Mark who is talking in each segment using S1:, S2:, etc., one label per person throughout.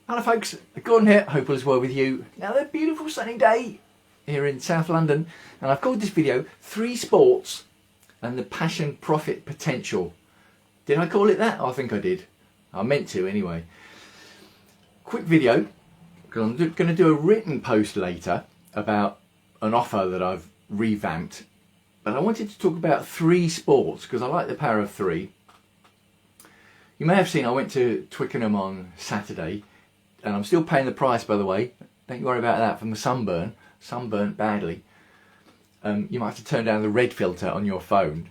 S1: Hello folks, Gordon here, hope all is well with you. Now a beautiful sunny day here in South London, and I've called this video 3 Sports and the Passion Profit Potential. Did I call it that? I think I did. I meant to anyway. Quick video, because I'm going to do a written post later about an offer that I've revamped. But I wanted to talk about 3 sports because I like the power of 3. You may have seen I went to Twickenham on Saturday. And I'm still paying the price, by the way. Don't you worry about that from the sunburn. Sunburnt badly. You might have to turn down the red filter on your phone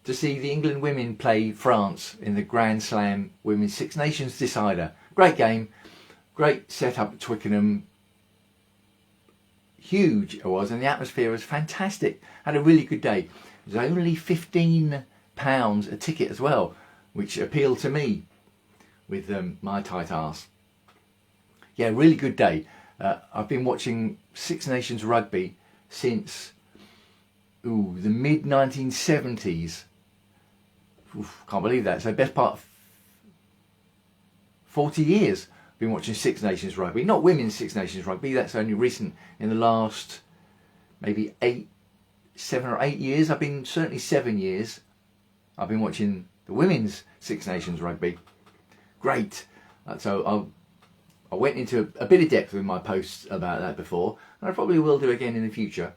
S1: to see the England women play France in the Grand Slam Women's Six Nations decider. Great game. Great setup at Twickenham. Huge it was, and the atmosphere was fantastic. Had a really good day. It was only £15 a ticket as well, which appealed to me with my tight arse. Yeah, really good day. I've been watching Six Nations rugby since the mid 1970s. Can't believe that. So best part of 40 years I've been watching Six Nations rugby. Not women's Six Nations rugby, that's only recent. In the last maybe 7 or 8 years, certainly 7 years, I've been watching the women's Six Nations rugby. Great. So I went into a bit of depth with my posts about that before, and I probably will do again in the future.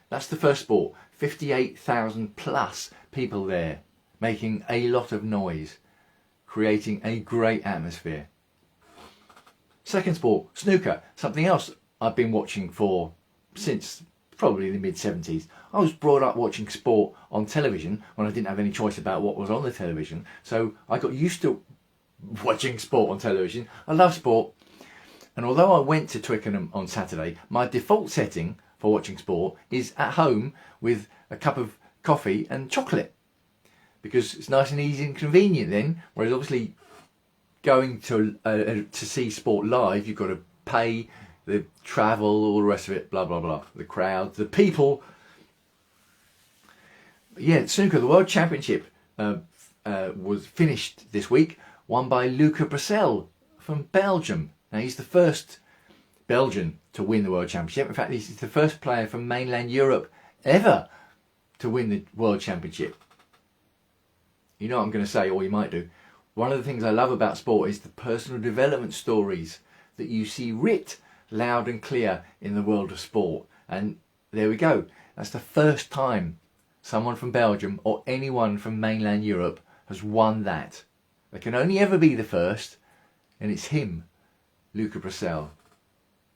S1: That's the first sport. 58,000 plus people there, making a lot of noise, creating a great atmosphere. Second sport, snooker. Something else I've been watching for since probably the mid-70s. I was brought up watching sport on television when I didn't have any choice about what was on the television. So I got used to watching sport on television. I love sport. And although I went to Twickenham on Saturday, my default setting for watching sport is at home with a cup of coffee and chocolate. Because it's nice and easy and convenient then. Whereas obviously going to see sport live, you've got to pay the travel, all the rest of it, blah, blah, blah. The crowd, the people. Yeah, snooker, the World Championship was finished this week, won by Luca Brecel from Belgium. Now, he's the first Belgian to win the World Championship. In fact, he's the first player from mainland Europe ever to win the World Championship. You know what I'm going to say, or you might do. One of the things I love about sport is the personal development stories that you see writ loud and clear in the world of sport. And there we go. That's the first time someone from Belgium or anyone from mainland Europe has won that. There can only ever be the first, and it's him, Luca Brecel.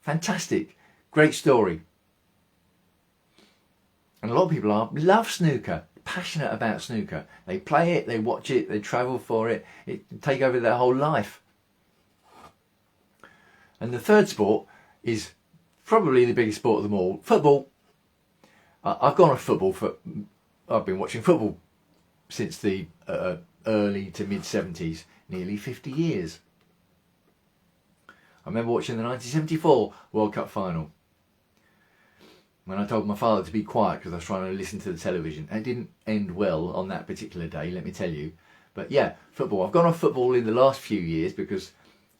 S1: Fantastic. Great story. And a lot of people love snooker, passionate about snooker. They play it, they watch it, they travel for it. It can take over their whole life. And the third sport is probably the biggest sport of them all, football. I've been watching football since the early to mid 70s, nearly 50 years. I remember watching the 1974 World Cup final when I told my father to be quiet because I was trying to listen to the television. And it didn't end well on that particular day, let me tell you. But yeah, football. I've gone off football in the last few years because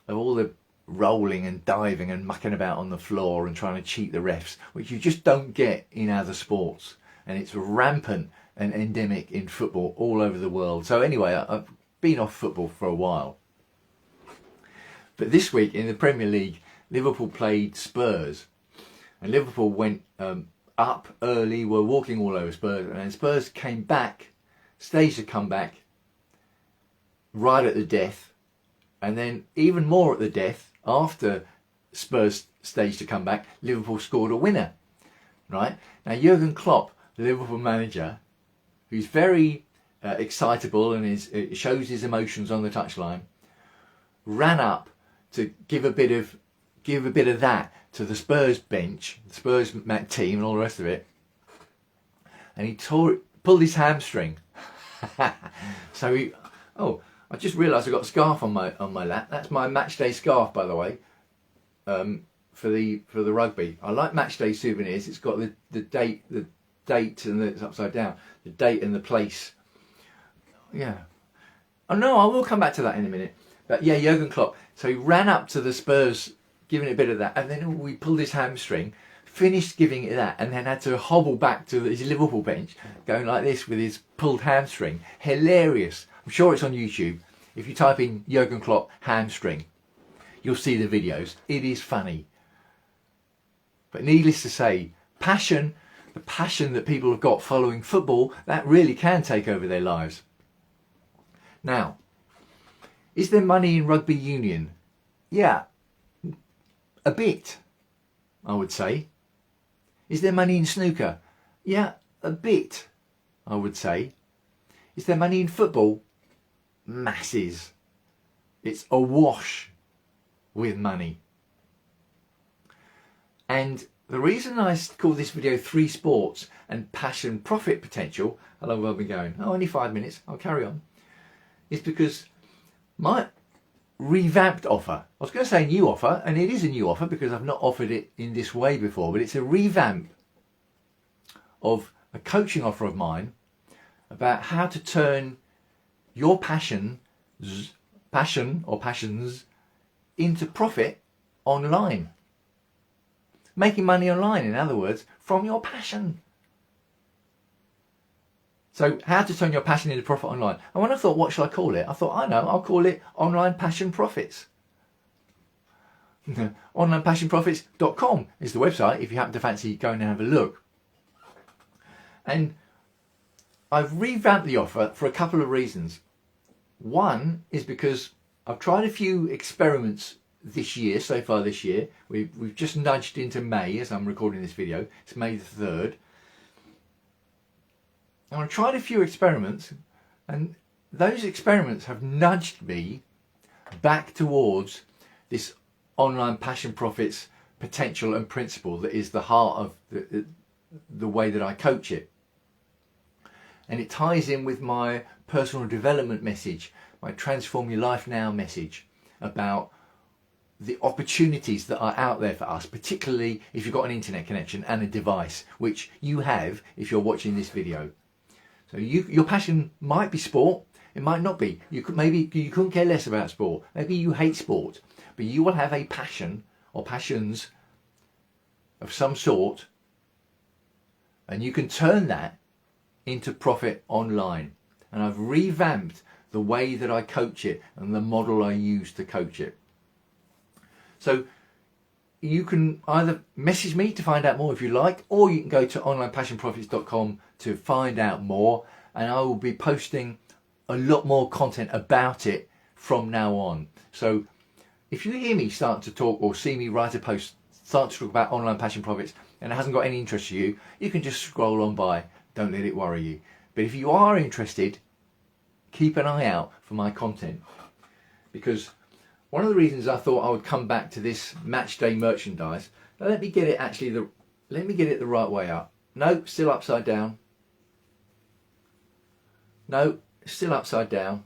S1: of all the rolling and diving and mucking about on the floor and trying to cheat the refs, which you just don't get in other sports. And it's rampant and endemic in football all over the world. So anyway, I've been off football for a while. But this week in the Premier League, Liverpool played Spurs. And Liverpool went up early, were walking all over Spurs. And then Spurs came back, staged a comeback right at the death. And then even more at the death, after Spurs staged a comeback, Liverpool scored a winner. Right? Now Jurgen Klopp, the Liverpool manager, who's very excitable and shows his emotions on the touchline, ran up to give a bit of that to the Spurs bench, the Spurs team and all the rest of it, and he pulled his hamstring. So I just realised I got a scarf on my lap. That's my match day scarf, by the way, for the rugby. I like match day souvenirs. It's got the date and it's upside down, the date and the place. Yeah. Oh no, I will come back to that in a minute. But yeah, Jurgen Klopp. So he ran up to the Spurs, giving it a bit of that, and then we pulled his hamstring, finished giving it that, and then had to hobble back to his Liverpool bench, going like this with his pulled hamstring. Hilarious. I'm sure it's on YouTube. If you type in Jurgen Klopp hamstring, you'll see the videos. It is funny. But needless to say, passion, the passion that people have got following football, that really can take over their lives. Now, is there money in rugby union? Yeah, a bit, I would say. Is there money in snooker? Yeah, a bit, I would say. Is there money in football? Masses. It's awash with money. And the reason I call this video 3 Sports and Passion Profit Potential, how long have I been going? Oh, only 5 minutes, I'll carry on, is because my revamped offer, I was going to say new offer, and it is a new offer because I've not offered it in this way before, but it's a revamp of a coaching offer of mine about how to turn your passions into profit online. Making money online, in other words, from your passion. So how to turn your passion into profit online. And when I thought, what shall I call it? I thought, I know, I'll call it Online Passion Profits. OnlinePassionProfits.com is the website if you happen to fancy going and have a look. And I've revamped the offer for a couple of reasons. One is because I've tried a few experiments this year, so far this year. We've just nudged into May as I'm recording this video. It's May the 3rd. And I've tried a few experiments, and those experiments have nudged me back towards this online passion profits potential and principle that is the heart of the way that I coach it. And it ties in with my personal development message, my Transform Your Life Now message about the opportunities that are out there for us, particularly if you've got an internet connection and a device, which you have if you're watching this video. So your passion might be sport, it might not be. Maybe you couldn't care less about sport. Maybe you hate sport, but you will have a passion or passions of some sort, and you can turn that into profit online. And I've revamped the way that I coach it and the model I use to coach it. So you can either message me to find out more if you like, or you can go to onlinepassionprofits.com to find out more, and I will be posting a lot more content about it from now on. So if you hear me start to talk or see me write a post, start to talk about online passion profits, and it hasn't got any interest to you, you can just scroll on by. Don't let it worry you. But if you are interested, keep an eye out for my content, because one of the reasons I thought I would come back to this match day merchandise. Now let me get it the right way up. No, still upside down. No, still upside down.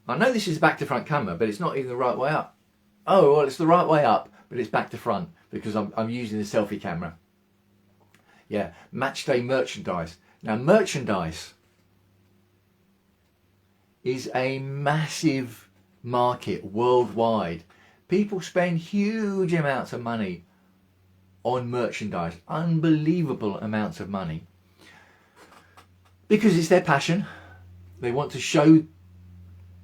S1: I know this is back to front camera, but it's not even the right way up. Oh, well, it's the right way up, but it's back to front because I'm using the selfie camera. Yeah, match day merchandise. Now, merchandise is a massive market worldwide. People spend huge amounts of money on merchandise, unbelievable amounts of money, because it's their passion. They want to show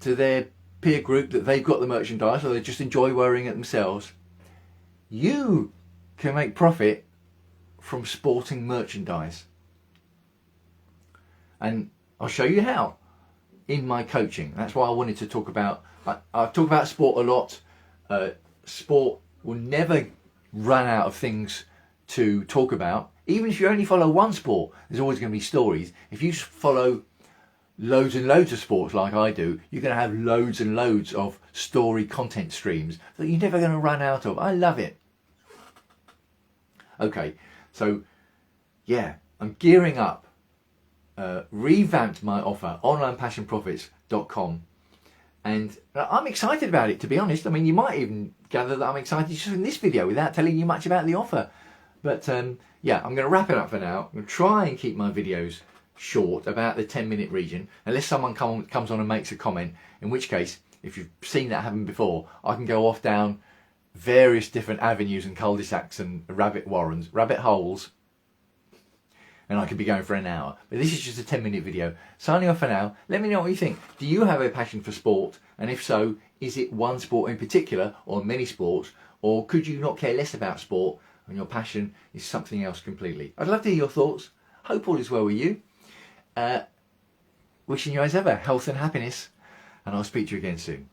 S1: to their peer group that they've got the merchandise, or they just enjoy wearing it themselves. You can make profit from sporting merchandise, and I'll show you how in my coaching. That's why I wanted to talk about. I talk about sport a lot. Sport will never run out of things to talk about. Even if you only follow one sport, there's always going to be stories. If you follow loads and loads of sports like I do, you're going to have loads and loads of story content streams that you're never going to run out of. I love it. Okay, so yeah, I'm gearing up. Revamped my offer, onlinepassionprofits.com, and I'm excited about it, to be honest. I mean, you might even gather that I'm excited just in this video without telling you much about the offer. But yeah, I'm going to wrap it up for now. I'm going to try and keep my videos short, about the 10-minute region, unless someone comes on and makes a comment, in which case if you've seen that happen before, I can go off down various different avenues and cul-de-sacs and rabbit holes, and I could be going for an hour. But this is just a 10-minute video. Signing off for now. Let me know what you think. Do you have a passion for sport? And if so, is it one sport in particular or many sports? Or could you not care less about sport and your passion is something else completely? I'd love to hear your thoughts. Hope all is well with you. Wishing you as ever health and happiness. And I'll speak to you again soon.